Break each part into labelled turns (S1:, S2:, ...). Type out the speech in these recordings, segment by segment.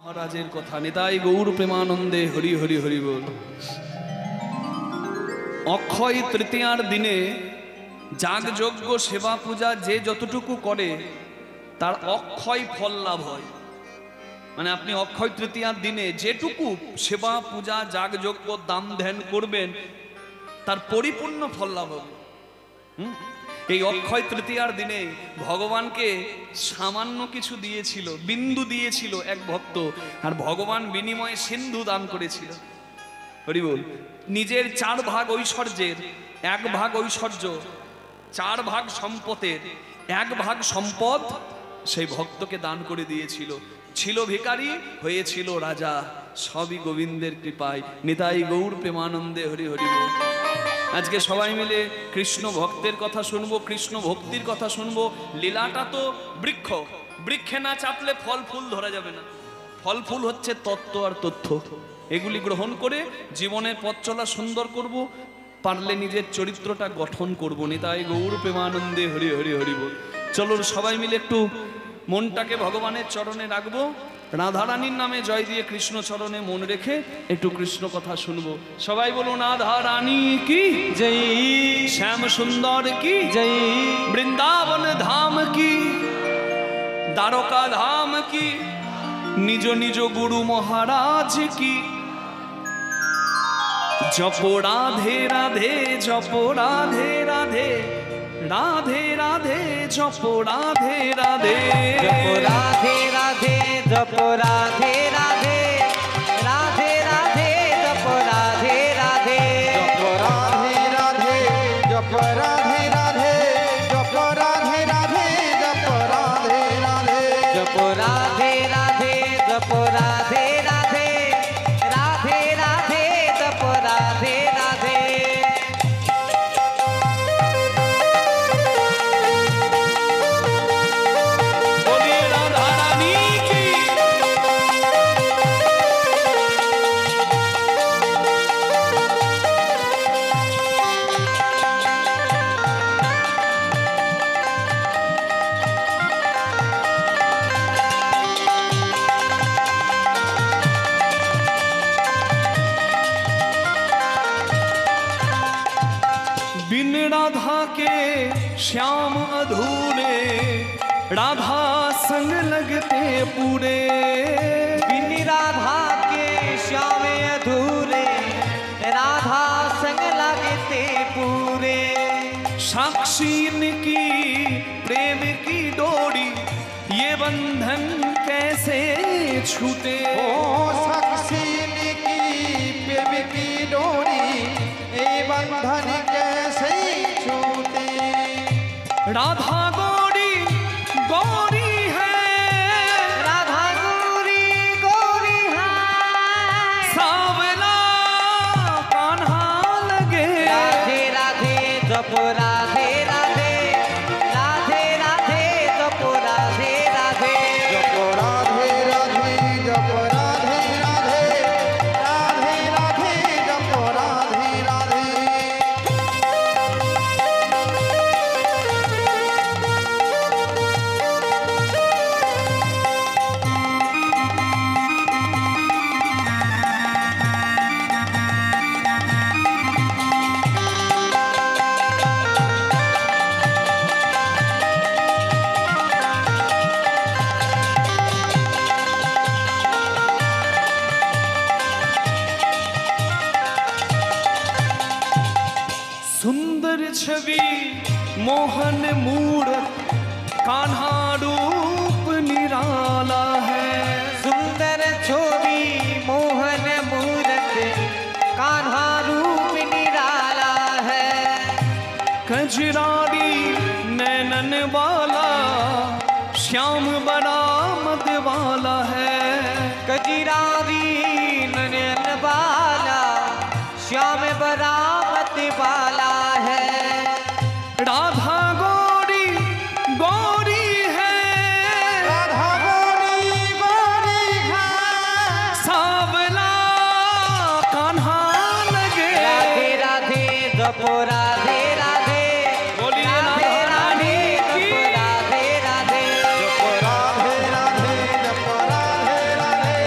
S1: মহারাজের কথা নিতাই গৌর প্রেমানন্দে হরি হরি হরি বল। অক্ষয় তৃতীয়ার দিনে যাগযজ্ঞ সেবা পূজা যে যতটুকু করে তার অক্ষয় ফল লাভ হয়। মানে আপনি অক্ষয় তৃতীয়ার দিনে যেটুকু সেবা পূজা যাগযজ্ঞ দান ধ্যান করবেন তার পরিপূর্ণ ফল লাভ হবে। এই অক্ষয় তৃতীয়ার দিনে ভগবানকে সামান্য কিছু দিয়েছিল, বিন্দু দিয়েছিল এক ভক্ত, আর ভগবান বিনিময়ে সিন্ধু দান করেছিল। হরি বল। নিজের 4 ভাগ ঐশ্বর্যের 1 ভাগ ঐশ্বর্য, 4 ভাগ সম্পদের 1 ভাগ সম্পদ সেই ভক্তকে দান করে দিয়েছিল। ছিল ভিখারি, হয়েছিল রাজা, সবই গোবিন্দের কৃপায়। নিতাই গৌর প্রেমানন্দে হরি হরি বল। আজকে সবাই মিলে কৃষ্ণ ভক্তের কথা শুনবো, কৃষ্ণ ভক্তির কথা শুনবো। লীলাটা তো বৃক্ষ, বৃক্ষে না চাপলে ফল ফুল ধরা যাবে না। ফল ফুল হচ্ছে তত্ত্ব আর তথ্য, এগুলি গ্রহণ করে জীবনের পথ চলা সুন্দর করব, পারলে নিজের চরিত্রটা গঠন করব। নিতাই গৌর প্রেমানন্দে হরি হরি হরি বল। চলো সবাই মিলে একটু মনটাকে ভগবানের চরণে রাখবো, রাধারানীর নামে জয় দিয়ে কৃষ্ণ চরণে মন রেখে একটু কৃষ্ণ কথা শুনবো। সবাই বলুন রাধারানী কি জয়, শ্যাম সুন্দর কি জয়, বৃন্দাবন ধাম কি, দ্বারকা ধাম কি, নিজ নিজ গুরু মহারাজ কি। জপ রাধে রাধে, জপ রাধে রাধে, রাধে রাধে জপ রাধে রাধে,
S2: জপ রাধে রাধে, জপ রাধে রাধে, রাধে রাধে জপ রাধে রাধে,
S3: জপ রাধে রাধে, জপ রাধে রাধে, জপ রাধে রাধে, জপ রাধে রাধে,
S2: জপ রাধে রাধে, জপ রাধে রাধে, রাধে রাধে জপ রাধে রাধে।
S1: বলি রাধারানী কি। बिन राधा के श्याम अधूरे, राधा संग लगते पूरे।
S2: बिन राधा के श्याम अधूरे, राधा संग लगते पूरे।
S1: साक्षी की प्रेम की डोरी, ये बंधन कैसे छूटे।
S3: ओ साक्षी की प्रेम की डोरी, ए बंधन कैसे छूटे।
S1: राधा गौरी गौरी है,
S2: राधा गौरी गौरी है,
S1: सावला कान्हा लगे।
S2: राधे राधे जप राधे राधे, राधे राधे जप राधे राधे,
S3: जप राधे राधे, जप राधे राधे, राधे राधे जप राधे राधे।
S1: सुंदर छवि मोहन मूरत, कान्हा रूप निराला है।
S2: सुंदर छवि मोहन मूरत, कान्हा रूप निराला है।
S1: कजरारी नैनन वाला, श्याम बड़ा मद वाला है।
S2: कजरारी नयन वाला, श्याम बरामत वाला है।
S1: राधा गौरी गौरी है,
S3: राधा गौरी गौरी है,
S1: सावला कान्हा लगे।
S2: राधे राधे जप राधे राधे,
S1: बोलिए
S2: राधे राधे
S1: की।
S2: जप राधे राधे,
S3: जप राधे राधे, जप राधे राधे,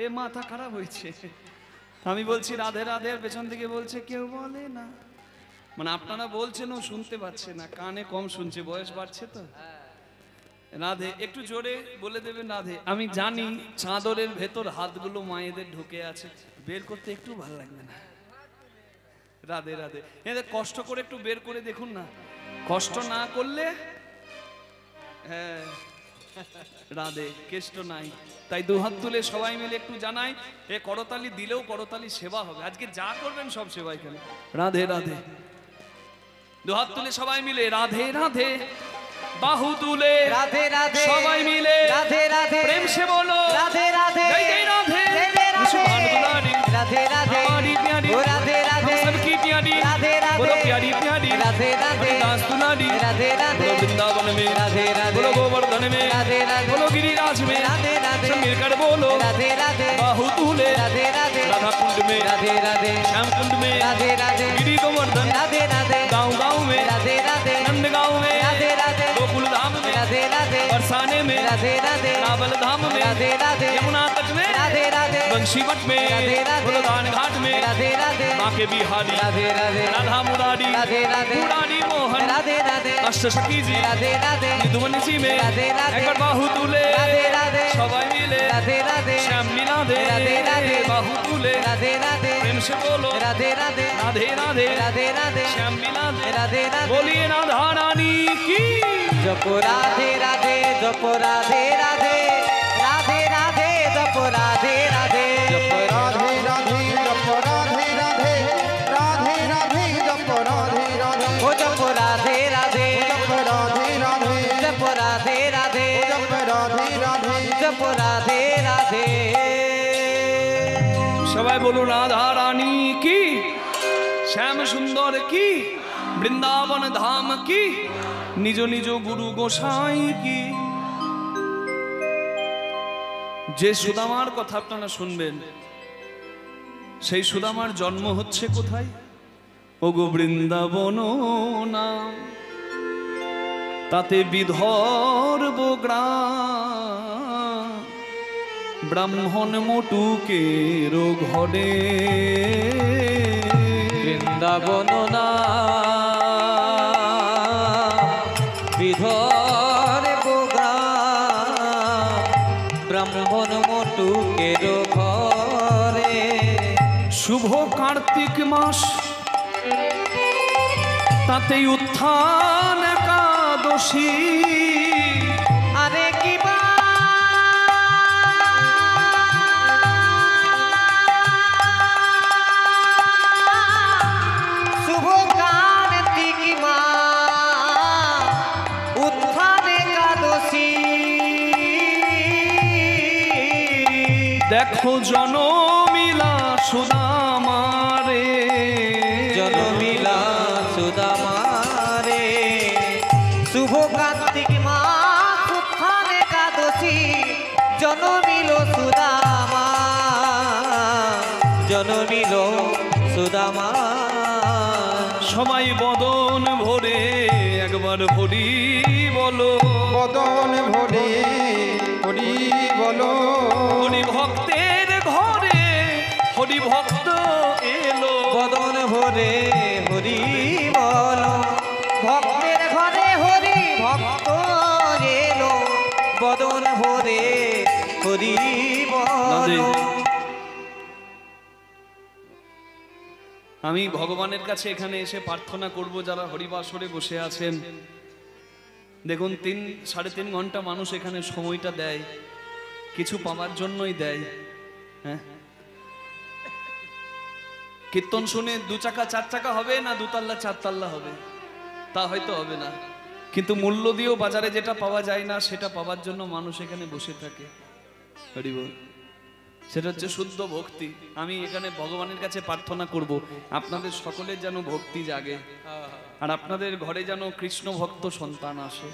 S1: এ মাথা খারাপ হয়েছে। আমি বলছি রাধে রাধে, আর পেছন থেকে বলছে কেউ বলে না। মানে আপনারা বলছেন ও শুনতে পাচ্ছে না, কানে কম শুনছে, বয়স বাড়ছে তো। রাধে একটু জোরে বলে দেবেন রাধে। আমি জানি চাদরের ভেতর হাতগুলো মায়েদের ঢুকে আছে, বের করতে একটু ভালো লাগবে না। রাধে রাধে, এদের কষ্ট করে একটু বের করে দেখুন না, কষ্ট না করলে হ্যাঁ রাধে কেষ্ট নাই। তাই দুহাত তুলে সবাই মিলে একটু জানাই, এ করতালি দিলেও করতালি সেবা হবে। আজকে যা করবেন সব সেবা এখানে। রাধে রাধে, দুহাত তুলে সবাই মিলে রাধে রাধে, বাহু তুলে
S2: রাধে রাধে,
S1: সবাই মিলে
S2: রাধে রাধে,
S1: প্রেম সে বলো
S2: রাধে রাধে,
S1: জয় জয় রাধে,
S2: জয় জয় রাধে,
S1: सुभान दुलारी,
S2: राधे राधे,
S1: हमारी प्यारी,
S2: ओ राधे राधे,
S1: हम सबकी प्यारी,
S2: राधे राधे,
S1: बोलो प्यारी प्यारी,
S2: राधे राधे,
S1: दास दुलारी,
S2: राधे राधे,
S1: बोलो वृंदावन में,
S2: राधे राधे,
S1: बोलो गोवर्धन में,
S2: राधे राधे,
S1: बोलो गिरिराज में,
S2: राधे राधे,
S1: सब मिलकर बोलो
S2: राधे राधे,
S1: बाहु तूले
S2: राधे राधे,
S1: राधा कुंड में,
S2: राधे राधे,
S1: श्याम कुंड में,
S2: राधे राधे,
S1: गिरि गोवर्धन,
S2: राधे राधे,
S1: गाँव गाँव में,
S2: राधे राधे,
S1: नंद गाँव में,
S2: राधे राधे,
S1: गोकुल धाम में,
S2: राधे राधे,
S1: बरसाने में,
S2: राधे राधे,
S1: काबल धाम में,
S2: राधे राधे,
S1: यमुना तट में,
S2: राधे राधे,
S1: बंशीवट में,
S2: राधे राधे,
S1: गुलदान घाट में,
S2: राधे राधे,
S1: बांके बिहारी,
S2: राधे राधे,
S1: राधा मुरारी,
S2: राधे राधे,
S1: मुरारी मोहन,
S2: राधे राधे,
S1: अष्टसखी जी,
S2: राधे राधे,
S1: मृदुवनी जी में,
S2: राधे राधे,
S1: একবার বাহু তুলে
S2: राधे राधे,
S1: সবাই মিলে
S2: राधे राधे,
S1: শ্যাম মিলাদে,
S2: राधे राधे,
S1: বাহু তুলে
S2: राधे राधे,
S1: প্রেম সে বলো
S2: राधे राधे,
S1: রাধে রাধে,
S2: राधे राधे,
S1: শ্যাম মিলাদে,
S2: राधे राधे,
S1: বলিয়ে রাধা রানী কি
S2: जपो राधे राधे, जपो राधे राधे, राधे राधे, जपो राधे राधे,
S3: जप राधे राधे, जप राधे राधे, राधे राधे, जप राधे राधे,
S2: ओ जपो राधे राधे,
S3: जप राधे राधे,
S2: जपो राधे राधे,
S3: जप राधे राधे,
S2: जपो राधे राधे।
S1: সবাই বলুন রাধা রানী কি, শ্যাম সুন্দর কি, বৃন্দাবন ধাম কি, নিজ নিজ গুরু গোসাই কি। যে সুদামার কথা আপনারা শুনবেন, সেই সুদামার জন্ম হচ্ছে কোথায়? ওগো বৃন্দাবন নাম, তাতে বিদর্ভ গ্রাম, ব্রাহ্মণ মটুকের ঘরে,
S2: বৃন্দাবন না বিধর গ্রাম, ব্রাহ্মণ মটুকের ঘরে,
S1: শুভ কার্তিক মাস, তাতে উত্থান একাদশী,
S2: আরে কি বা শুভ কার্তিক মা, উত্থান একাদশী,
S1: দেখো জনমিলা সুদামারে,
S2: জনমিলা সুদামারে, শুভ কার্তিক মা, উত্থান একাদশী, জনমিল সুদামা, জনমিল সুদামা।
S1: সবাই বদন ভরে একবার হরি বলো,
S3: বদন ভরে হরি বলো,
S1: হরি ভক্তের ঘরে হরি ভক্ত এলো,
S2: বদন ভরে হরি বল, ভক্তের ঘরে হরি ভক্ত এলো, বদন ভরে হরি বল।
S1: আমি ভগবানের কাছে এখানে এসে প্রার্থনা করব, যারা হরিবাসরে বসে আছেন, দেখুন 3-3.5 ঘন্টা মানুষ এখানে সময়টা দেয়, কিছু পাওয়ার জন্যই দেয়। হ্যাঁ, কীর্তন শুনে 2 চাকা 4 চাকা হবে না 2 তাল্লা 4 তাল্লা হবে, তা হয়তো হবে না, কিন্তু মূল্য দিয়েও বাজারে যেটা পাওয়া যায় না সেটা পাওয়ার জন্য মানুষ এখানে বসে থাকে। হরি বল। সেটা হচ্ছে শুদ্ধ ভক্তি। আমি এখানে ভগবানের কাছে প্রার্থনা করব, আপনাদের সকলের যেন ভক্তি জাগে, আর আপনাদের ঘরে যেন কৃষ্ণ ভক্ত সন্তান আসে।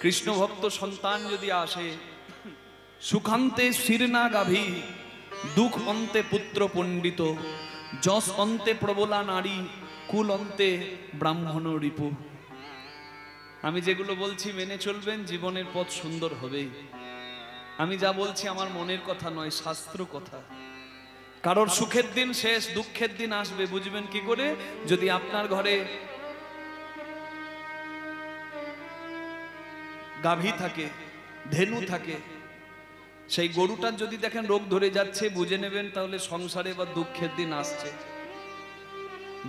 S1: কৃষ্ণ ভক্ত সন্তান যদি আসে, সুখান্তে শিরনা গাভী, দুঃখ অন্তে পুত্র পণ্ডিত, যশ অন্তে প্রবলা নারী, কুল অন্তে ব্রাহ্মণ রিপু। আমি যেগুলো বলছি মেনে চলবেন, জীবনের পথ সুন্দর হবেই। আমি যা বলছি আমার মনের কথা নয়, শাস্ত্র কথা। কারোর সুখের দিন শেষ, দুঃখের দিন আসবে, বুঝবেন কি করে? যদি আপনার ঘরে গাভী থাকে, ধেনু থাকে, সেই গরুটার যদি দেখেন রোগ ধরে যাচ্ছে, বুঝে নেবেন তাহলে সংসারে বা দুঃখের দিন আসছে।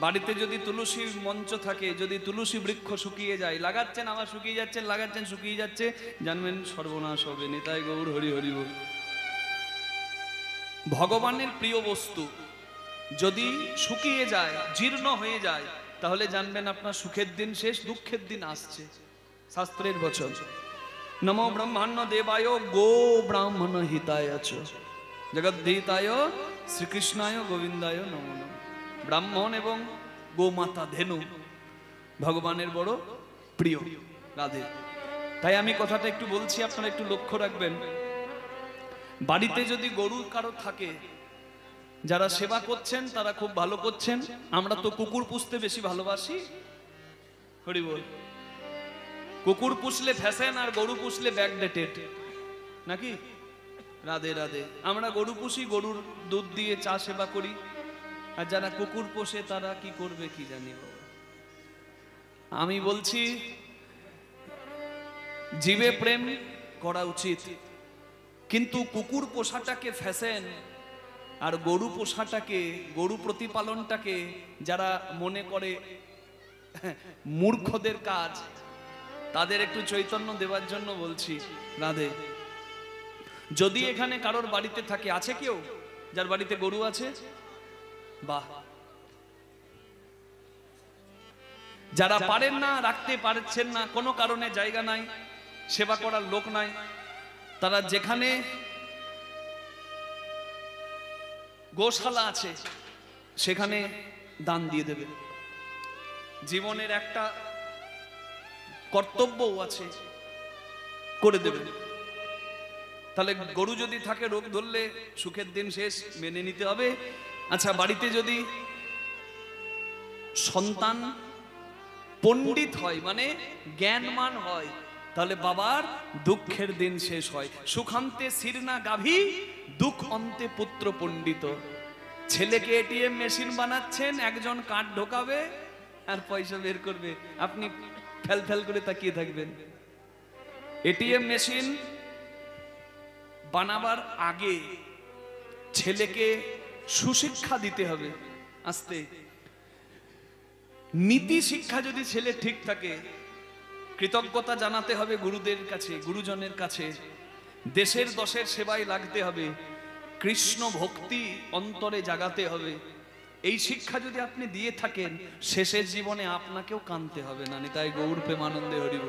S1: বাড়িতে যদি তুলসী মঞ্চ থাকে, যদি তুলসী বৃক্ষ শুকিয়ে যায়, লাগাচ্ছেন আবার শুকিয়ে যাচ্ছেন, লাগাচ্ছেন শুকিয়ে যাচ্ছে, জানবেন সর্বনাশ হবে। নিতাই গৌর হরি হরি বল। ভগবানের প্রিয় বস্তু যদি শুকিয়ে যায়, জীর্ণ হয়ে যায়, তাহলে জানবেন আপনার সুখের দিন শেষ, দুঃখের দিন আসছে। শাস্ত্রের বচন, নমো ব্রহ্মাণ্য দেবায় গো ব্রাহ্মণ হিতায় চ জগদ্ধিতায় শ্রীকৃষ্ণায় গোবিন্দায় নমো নমঃ। ব্রাহ্মণ এবং গোমাতা ধেনু ভগবানের বড় প্রিয়, রাধে। তাই আমি কথাটা একটু বলছি, আপনারা একটু লক্ষ্য রাখবেন। বাড়িতে যদি গরু কারো থাকে, যারা সেবা করছেন তারা খুব ভালো করছেন। আমরা তো কুকুর পুষতে বেশি ভালোবাসি, হরি বল। কুকুর পুষলে ফ্যাশন, আর গরু পুষলে ব্যাকডেটেড, নাকি? রাধে রাধে। আমরা গরু পুষি, গরুর দুধ দিয়ে চা সেবা করি, আর যারা কুকুর পোষে তারা কি করবে কি জানি বাবা। আমি বলছি জীবে প্রেম করা উচিত, কিন্তু কুকুর পোষাটাকে ফ্যাশন আর গরু পোষাটাকে, গরু প্রতিপালনটাকে যারা মনে করে মূর্খদের কাজ, তাদের একটু চৈতন্য দেওয়ার জন্য বলছি, রাধে। যদি এখানে কারোর বাড়িতে থাকে, আছে কেউ যার বাড়িতে গরু আছে? বাহ। যারা পারেন না, রাখতে পারছেন না, কোনো কারণে জায়গা নাই, সেবা করার লোক নাই, তারা যেখানে গোশালা আছে সেখানে দান দিয়ে দেবে। জীবনের একটা কর্তব্যও আছে, করে দেবে। তাহলে গরু যদি থাকে, রোগ ধরলে সুখের দিন শেষ, মেনে নিতে হবে। আচ্ছা, বাড়িতে যদি সন্তান পণ্ডিত হয়, মানে জ্ঞানমান হয়, তাহলে বাবার দুঃখের দিন শেষ হয়। সুখান্তে শিরনা গাভী, দুঃখ অন্তে পুত্র পণ্ডিত। ছেলেকে এটিএম মেশিন বানাচ্ছেন, একজন কার্ড ঢোকাবে আর পয়সা বের করবে, আপনি ফেল ফেল করে তাকিয়ে থাকবেন। এটিএম মেশিন বানাবার আগে ছেলেকে সুশিক্ষা দিতে হবে। আস্তে নীতি শিক্ষা যদি ছেলে ঠিক থাকে, কৃতজ্ঞতা জানাতে হবে গুরুদের কাছে, গুরুজনের কাছে, দেশের দশের সেবায় লাগতে হবে, কৃষ্ণ ভক্তি অন্তরে জাগাতে হবে। এই শিক্ষা যদি আপনি দিয়ে থাকেন, শেষের জীবনে আপনাকেও কাঁদতে হবে না। নিতাই গৌর প্রেমানন্দে হরিব।